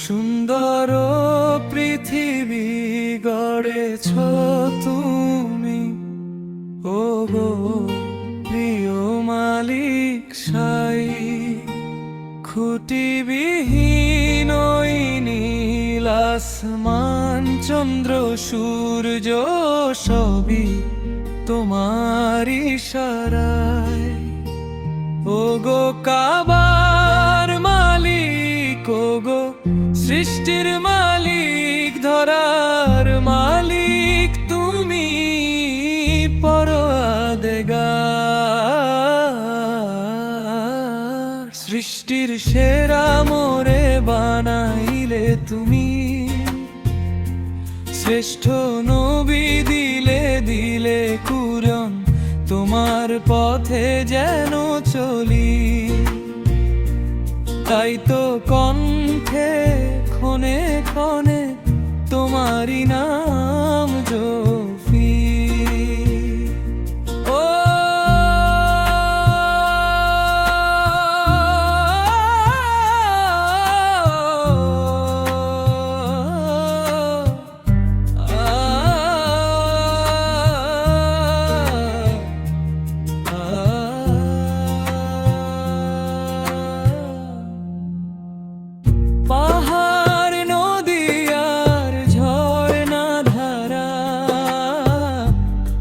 সুন্দর পৃথিবী গড়েছ তুমি, ও গো প্রিয় মালিক সাই। খুঁটিবিহীন ওই নীল আসমান, চন্দ্র সূর্য সবই তোমার ইশারায়। ও গো কাবার মালিক, ও গো সৃষ্টির মালিক, ধরার মালিক তুমি পরওয়ারদিগার। সৃষ্টির সেরা মোরে বানাইলে তুমি, শ্রেষ্ঠ নবী দিলে দিলে কুরআন, তোমার পথে যেন চলি। তাই তো কণ্ঠে ক্ষণে ক্ষণে তোমারই নাম জপি। ও পাহাড় নদী আর ঝর্ণা ধারা,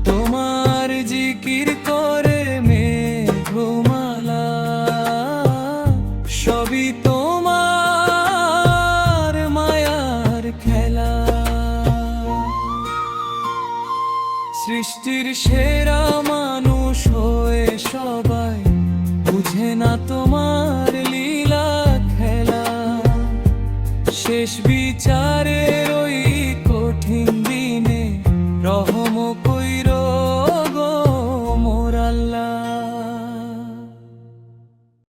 তোমার জিকির করে মেঘমালা, সবই তোমার মায়ার খেলা। সৃষ্টির সেরা মানুষ হয়ে সবাই বুঝে না তোমার লীলা খেলা। শেষ বিচারের ওই কঠিন দিনে